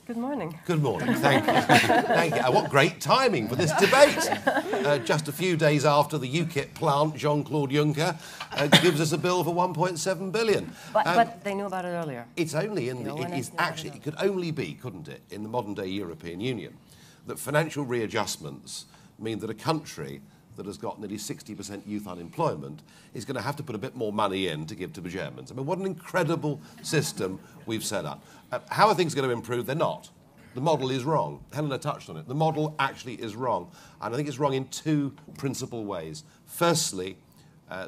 Good morning. Good morning, thank you. Thank you. What great timing for this debate. Just a few days after the UKIP plant, Jean-Claude Juncker, gives us a bill for 1.7 billion. But they knew about it earlier. It's only in the... it could only be, couldn't it, in the modern-day European Union, that financial readjustments mean that a country that has got nearly 60% youth unemployment is going to have to put a bit more money in to give to the Germans. I mean, what an incredible system we've set up. How are things going to improve? They're not. The model is wrong. Helena touched on it. The model actually is wrong. And I think it's wrong in two principal ways. Firstly,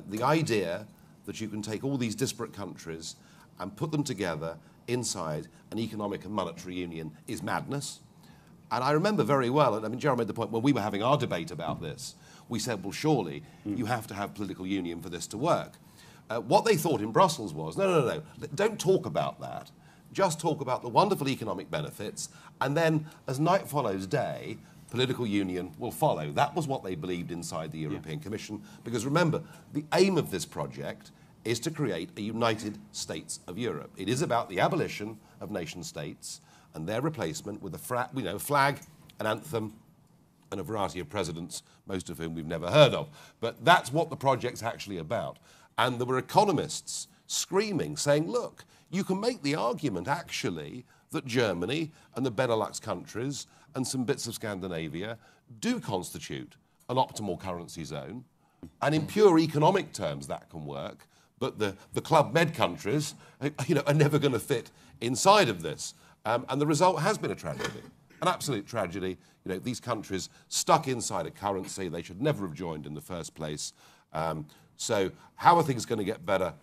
the idea that you can take all these disparate countries and put them together inside an economic and monetary union is madness. And I remember very well, and I mean, Gerald made the point when we were having our debate about this, we said, well, surely you have to have political union for this to work. What they thought in Brussels was, no, don't talk about that. Just talk about the wonderful economic benefits, and then, as night follows day, political union will follow. That was what they believed inside the European Commission, because remember, the aim of this project is to create a United States of Europe. It is about the abolition of nation-states and their replacement with a flag, an anthem, and a variety of presidents, most of whom we've never heard of. But that's what the project's actually about. And there were economists screaming, saying, look, you can make the argument, actually, that Germany and the Benelux countries and some bits of Scandinavia do constitute an optimal currency zone. And in pure economic terms, that can work. But the Club Med countries, are never going to fit inside of this. And the result has been a tragedy. An absolute tragedy. These countries stuck inside a currency they should never have joined in the first place. So how are things going to get better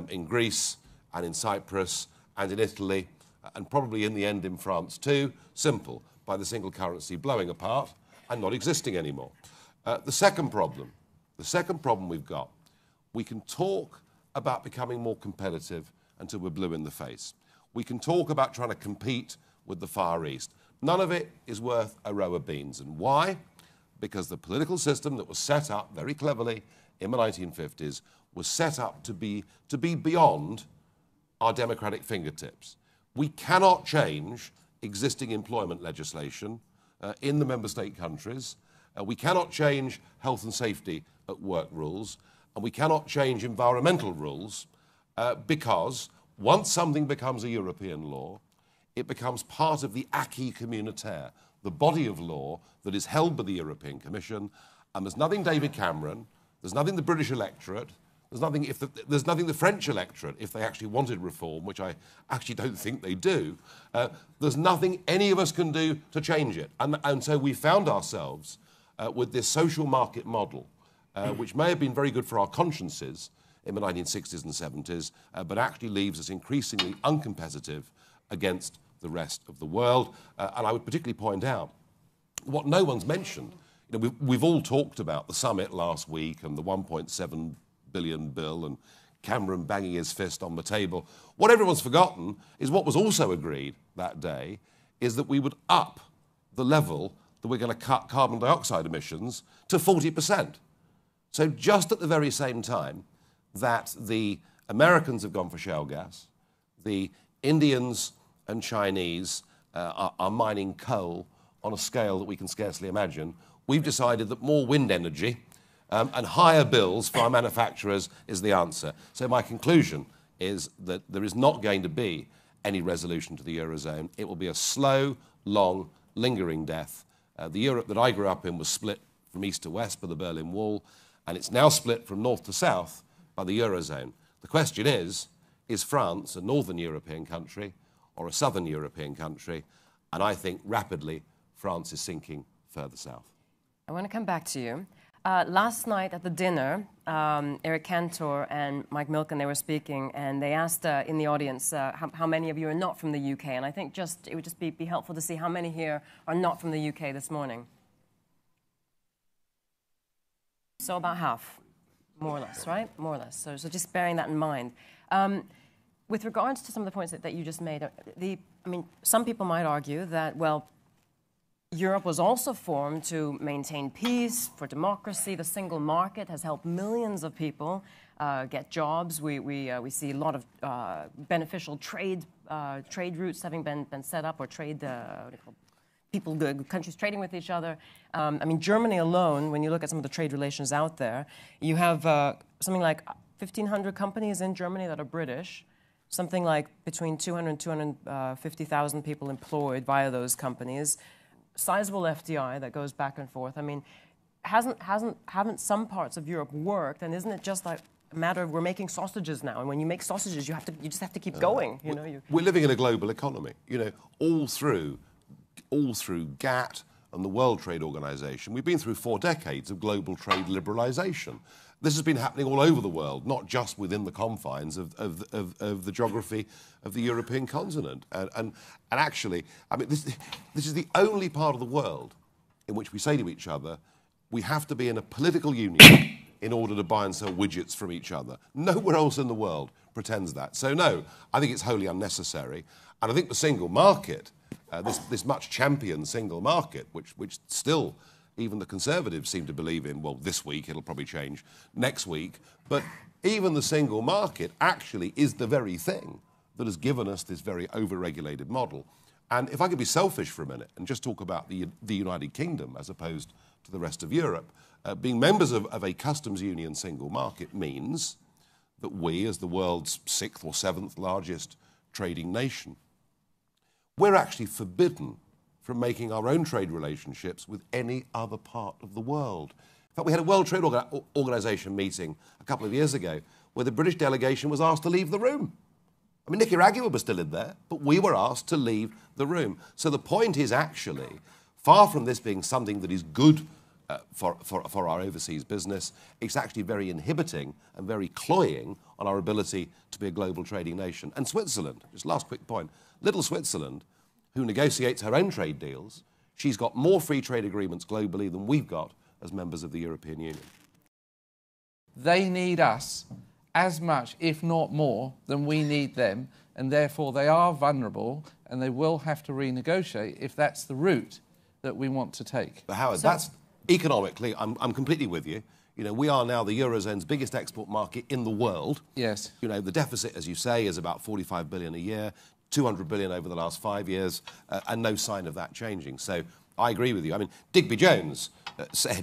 in Greece and in Cyprus and in Italy and probably in the end in France too? Simple, by the single currency blowing apart and not existing anymore. The second problem we've got, we can talk about becoming more competitive until we're blue in the face. We can talk about trying to compete with the Far East. None of it is worth a row of beans. And why? Because the political system that was set up very cleverly in the 1950s was set up to be beyond our democratic fingertips. We cannot change existing employment legislation in the member state countries. We cannot change health and safety at work rules. And we cannot change environmental rules because once something becomes a European law, it becomes part of the acquis communautaire, the body of law that is held by the European Commission. And there's nothing David Cameron, there's nothing the British electorate, there's nothing the French electorate, if they actually wanted reform, which I actually don't think they do. There's nothing any of us can do to change it. And so we found ourselves with this social market model, which may have been very good for our consciences in the 1960s and 70s, but actually leaves us increasingly uncompetitive against the rest of the world. And I would particularly point out what no one's mentioned. We've all talked about the summit last week and the 1.7 billion bill and Cameron banging his fist on the table. What everyone's forgotten is what was also agreed that day is that we would up the level that we're going to cut carbon dioxide emissions to 40%. So just at the very same time that the Americans have gone for shale gas, the Indians and Chinese are mining coal on a scale that we can scarcely imagine, we've decided that more wind energy and higher bills for our manufacturers is the answer. So my conclusion is that there is not going to be any resolution to the Eurozone. It will be a slow, long, lingering death. The Europe that I grew up in was split from east to west by the Berlin Wall, and it's now split from north to south by the Eurozone. The question is France a northern European country or a southern European country? And I think rapidly France is sinking further south. I want to come back to you. Last night at the dinner, Eric Cantor and Mike Milken, they were speaking, and they asked in the audience how many of you are not from the UK. And I think it would just be helpful to see how many here are not from the UK this morning. So about half, more or less, right? More or less. So just bearing that in mind. With regards to some of the points that you just made, some people might argue that, well, Europe was also formed to maintain peace, for democracy. The single market has helped millions of people get jobs. We see a lot of beneficial trade routes having been set up, or trade, what do you call it? Countries trading with each other. I mean, Germany alone, when you look at some of the trade relations out there, you have something like 1,500 companies in Germany that are British, something like between 200 and 250,000 people employed via those companies, sizable FDI that goes back and forth. I mean, haven't some parts of Europe worked, and isn't it just like a matter of we're making sausages now, and when you make sausages, you just have to keep going. You know, we're living in a global economy. You know, all through GATT and the World Trade Organization, we've been through 4 decades of global trade liberalisation. This has been happening all over the world, not just within the confines of the geography of the European continent. And actually, I mean, this is the only part of the world in which we say to each other, we have to be in a political union in order to buy and sell widgets from each other. Nowhere else in the world pretends that. So no, I think it's wholly unnecessary. And I think the single market, this much championed single market, which still even the Conservatives seem to believe in, well, this week, it'll probably change next week, but even the single market actually is the very thing that has given us this very over-regulated model. And if I could be selfish for a minute and just talk about the United Kingdom as opposed to the rest of Europe, being members of a customs union single market means that we, as the world's 6th or 7th largest trading nation, we're actually forbidden from making our own trade relationships with any other part of the world. In fact, we had a World Trade Organization meeting a couple of years ago where the British delegation was asked to leave the room. I mean, Nicaragua was still in there, but we were asked to leave the room. So the point is actually, far from this being something that is good for our overseas business, it's actually very inhibiting and very cloying on our ability to be a global trading nation. And Switzerland, just last quick point, little Switzerland, who negotiates her own trade deals, she's got more free trade agreements globally than we've got as members of the European Union. They need us as much, if not more, than we need them, and therefore they are vulnerable and they will have to renegotiate if that's the route that we want to take. But Howard, that's economically, I'm completely with you. You know, we are now the Eurozone's biggest export market in the world. Yes. You know, the deficit, as you say, is about 45 billion a year. 200 billion over the last 5 years, and no sign of that changing. So I agree with you. I mean,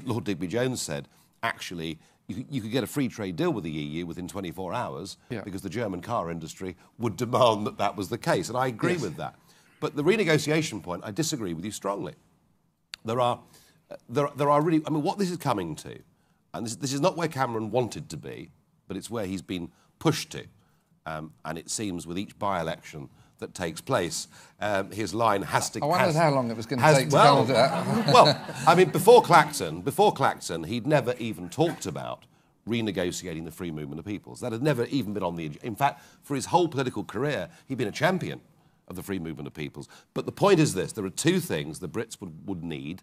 Lord Digby Jones said, actually, you could get a free trade deal with the EU within 24 hours because the German car industry would demand that that was the case. And I agree with that. But the renegotiation point, I disagree with you strongly. There are really, I mean, what this is coming to, and this is not where Cameron wanted to be, but it's where he's been pushed to. And it seems with each by-election that takes place, his line has to... I wondered how long it was going to take to come onto that. Well, I mean, before Clacton, he'd never even talked about renegotiating the free movement of peoples. That had never even been on the... In fact, for his whole political career, he'd been a champion of the free movement of peoples. But the point is this, there are 2 things the Brits would need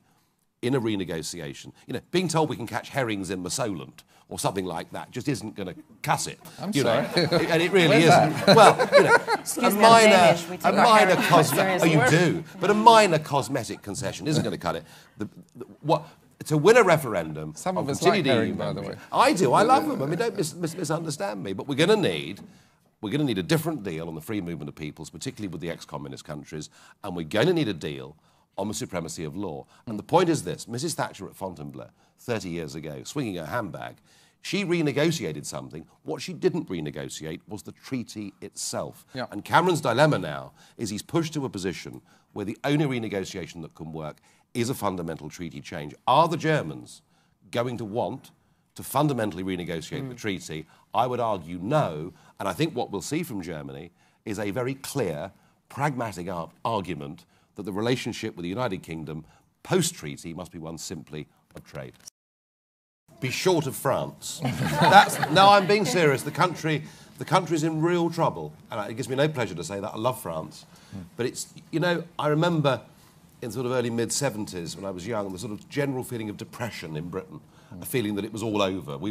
in a renegotiation. You know, being told we can catch herrings in Massoland or something like that just isn't going to cuss it. I'm sorry. And it really isn't. Well, you know, a minor cosmetic... Oh, you do. But a minor cosmetic concession isn't going to cut it. To win a referendum... Some of us like herring, by the way. I do. I love them. I mean, don't misunderstand me. But we're going to need a different deal on the free movement of peoples, particularly with the ex-communist countries, and we're going to need a deal on the supremacy of law. And the point is this, Mrs. Thatcher at Fontainebleau, 30 years ago, swinging her handbag, she renegotiated something. What she didn't renegotiate was the treaty itself. Yeah. And Cameron's dilemma now is he's pushed to a position where the only renegotiation that can work is a fundamental treaty change. Are the Germans going to want to fundamentally renegotiate the treaty? I would argue no, and I think what we'll see from Germany is a very clear, pragmatic argument that the relationship with the United Kingdom post-treaty must be one simply of trade. Be short of France. No, I'm being serious. The country's in real trouble, and it gives me no pleasure to say that. I love France, but it's, you know, I remember in sort of early mid-70s when I was young, the sort of general feeling of depression in Britain, a feeling that it was all over. We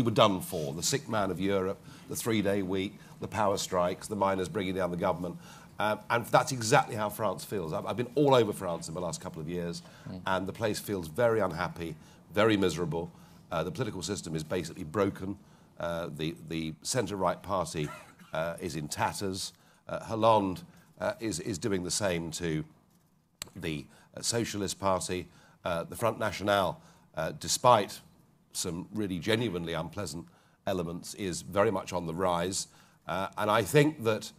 were done for. The sick man of Europe, the 3-day week, the power strikes, the miners bringing down the government. And that's exactly how France feels. I've been all over France in the last couple of years, and the place feels very unhappy, very miserable. The political system is basically broken. The centre-right party is in tatters. Hollande is doing the same to the Socialist Party. The Front National, despite some really genuinely unpleasant elements, is very much on the rise. And I think that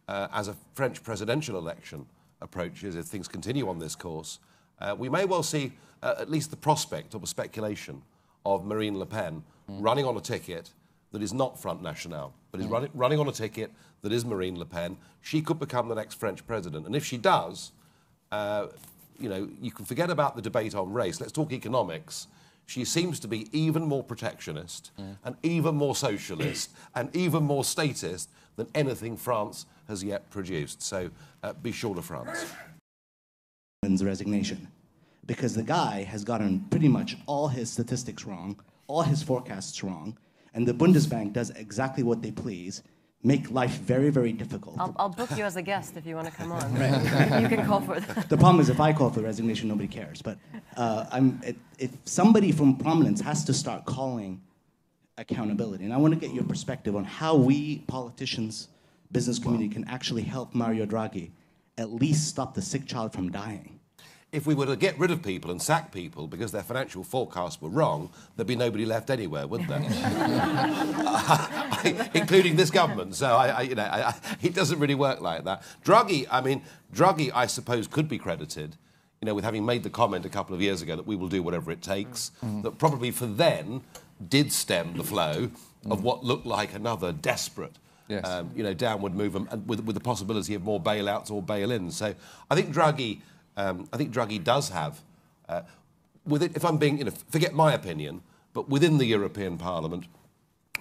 as a French presidential election approaches, if things continue on this course, we may well see at least the prospect of a speculation of Marine Le Pen running on a ticket that is not Front National, but is running on a ticket that is Marine Le Pen. She could become the next French president. And if she does, you know, you can forget about the debate on race. Let's talk economics. She seems to be even more protectionist and even more socialist and even more statist than anything France has yet produced. So be sure of France. Resignation, because the guy has gotten pretty much all his statistics wrong, all his forecasts wrong, and the Bundesbank does exactly what they please, make life very, very difficult. I'll book you as a guest if you want to come on. Right. You can call for it. The problem is if I call for resignation, nobody cares. But if somebody from prominence has to start calling accountability, and I want to get your perspective on how we politicians, business community, can actually help Mario Draghi at least stop the sick child from dying. If we were to get rid of people and sack people because their financial forecasts were wrong, there'd be nobody left anywhere, would there? Including this government. So, it doesn't really work like that. Draghi, I suppose, could be credited, you know, with having made the comment a couple of years ago that we will do whatever it takes, that probably for then did stem the flow of what looked like another desperate downward move, and with the possibility of more bailouts or bail-ins. So I think Draghi does have, if I'm being, forget my opinion, but within the European Parliament,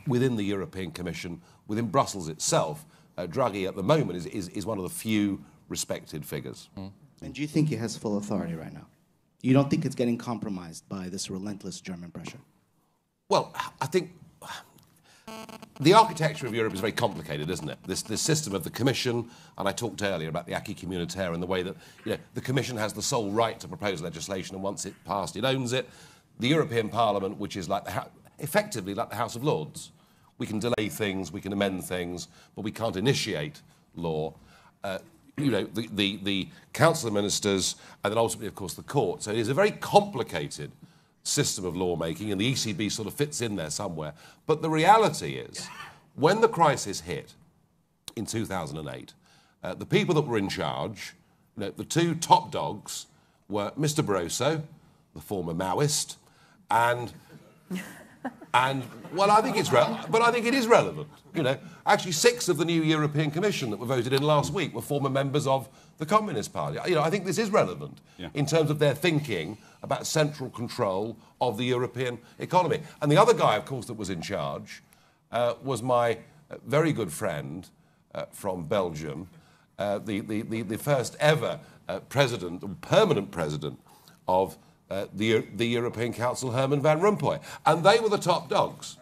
within the European Commission, within Brussels itself, Draghi at the moment is one of the few respected figures. And do you think he has full authority right now? You don't think it's getting compromised by this relentless German pressure? Well, I think the architecture of Europe is very complicated, isn't it? This system of the Commission, and I talked earlier about the acquis communautaire and the way that the Commission has the sole right to propose legislation, and once it's passed, it owns it. The European Parliament, which is like effectively like the House of Lords. We can delay things, we can amend things, but we can't initiate law. The Council of Ministers, and then ultimately, of course, the Court. So it is a very complicated system of lawmaking, and the ECB sort of fits in there somewhere. But the reality is, when the crisis hit in 2008, the people that were in charge, the two top dogs, were Mr. Barroso, the former Maoist, and well, I think it is relevant. Actually, 6 of the new European Commission that were voted in last week were former members of the Communist Party. I think this is relevant in terms of their thinking about central control of the European economy. And the other guy, of course, that was in charge was my very good friend from Belgium, the first ever permanent president of the European Council, Herman Van Rompuy. And they were the top dogs.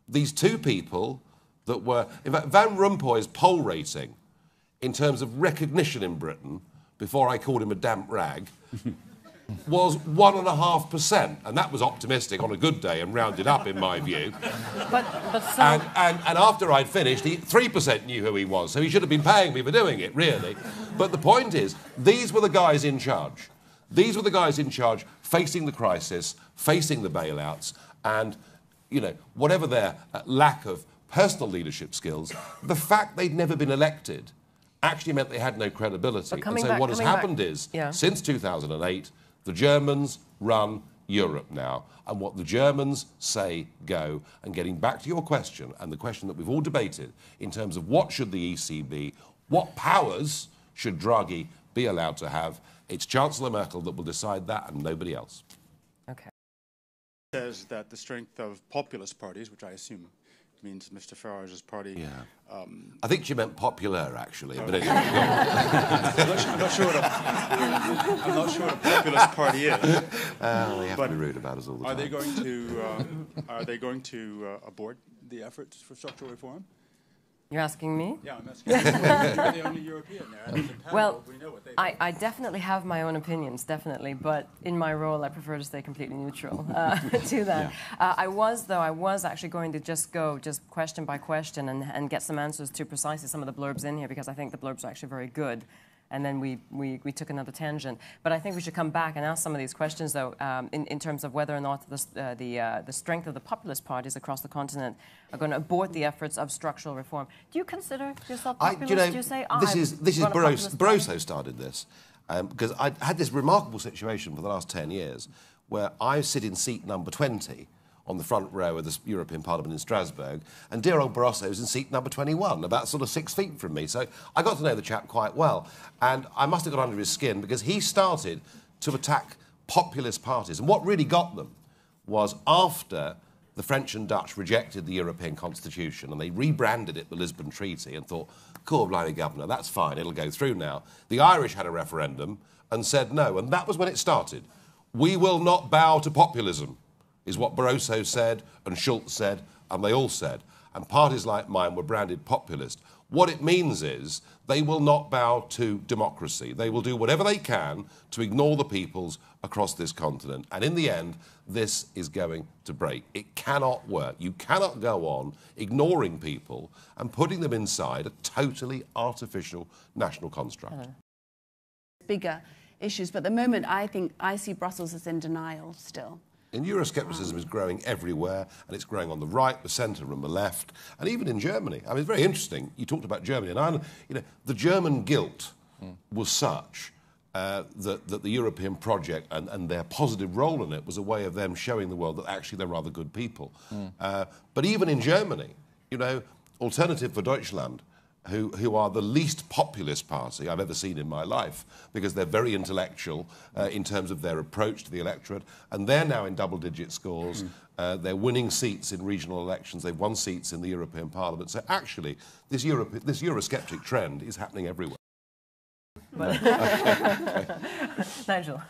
These two people that were... In fact, Van Rompuy's poll rating in terms of recognition in Britain, before I called him a damp rag, was 1.5%. And that was optimistic on a good day and rounded up, in my view. And after I'd finished, 3% knew who he was. So he should have been paying me for doing it, really. But the point is, these were the guys in charge. These were the guys in charge facing the crisis, facing the bailouts, and, whatever their lack of personal leadership skills, the fact they'd never been elected actually meant they had no credibility. And so what has happened is, since 2008, the Germans run Europe now. And what the Germans say, go. And getting back to your question, and the question that we've all debated, in terms of what should the ECB, what powers should Draghi be allowed to have, it's Chancellor Merkel that will decide that and nobody else. Okay. Says that the strength of populist parties, which I assume means Mr. Farage's party... Yeah. I think she meant popular, actually. But anyway, I'm not sure what a populist party is. They have to be rude about us all the time. Are they going to abort the efforts for structural reform? You're asking me? Yeah, I'm asking. You're the only European there. And the panel, Well, we know what they I definitely have my own opinions, definitely, but in my role, I prefer to stay completely neutral to that. Yeah. I was actually going to just go question by question and get some answers to precisely some of the blurbs in here, because I think the blurbs are actually very good. And then we took another tangent. But I think we should come back and ask some of these questions, though, in terms of whether or not the strength of the populist parties across the continent are going to abort the efforts of structural reform. Do you consider yourself populist? Do you say, this is Barroso started this, because I had this remarkable situation for the last 10 years where I sit in seat number 20 on the front row of the European Parliament in Strasbourg, and dear old Barroso was in seat number 21, about sort of 6 feet from me. So I got to know the chap quite well, and I must have got under his skin because he started to attack populist parties. And what really got them was after the French and Dutch rejected the European Constitution and they rebranded it the Lisbon Treaty and thought, cool, blimey, Governor, that's fine, it'll go through now. The Irish had a referendum and said no, and that was when it started. We will not bow to populism, is what Barroso said and Schulz said, and they all said. And parties like mine were branded populist. What it means is they will not bow to democracy. They will do whatever they can to ignore the peoples across this continent. And in the end, this is going to break. It cannot work. You cannot go on ignoring people and putting them inside a totally artificial national construct. Bigger issues, but at the moment I see Brussels as in denial still. And Euroscepticism is growing everywhere, and it's growing on the right, the centre, and the left, and even in Germany. I mean, it's very interesting. You talked about Germany, and the German guilt was such that the European project and their positive role in it was a way of them showing the world that actually they're rather good people. But even in Germany, Alternative for Deutschland, who are the least populist party I've ever seen in my life, because they're very intellectual in terms of their approach to the electorate, and they're now in double-digit scores. They're winning seats in regional elections. They've won seats in the European Parliament. So actually, this Eurosceptic trend is happening everywhere. Nigel.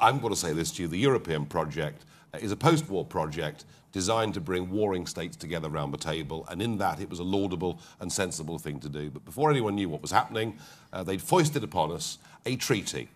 I'm going to say this to you. The European project is a post-war project designed to bring warring states together around the table, and in that it was a laudable and sensible thing to do. But before anyone knew what was happening, they'd foisted upon us a treaty.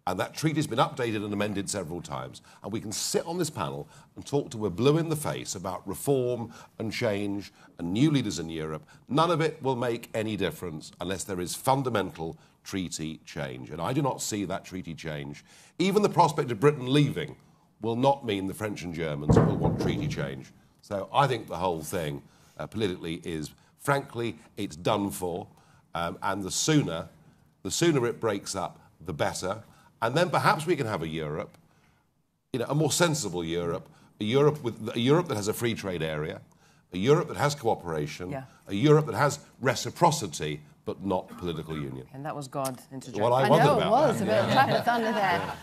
And that treaty's been updated and amended several times. And we can sit on this panel and talk to a blue in the face about reform and change and new leaders in Europe. None of it will make any difference unless there is fundamental treaty change. And I do not see that treaty change. Even the prospect of Britain leaving will not mean the French and Germans will want treaty change. So I think the whole thing politically is, frankly, it's done for. And the sooner it breaks up, the better. And then perhaps we can have a Europe, a more sensible Europe, a Europe that has a free trade area, a Europe that has cooperation, a Europe that has reciprocity, but not political union. And that was God interjecting. What I wondered about it was a bit of clap of thunder there.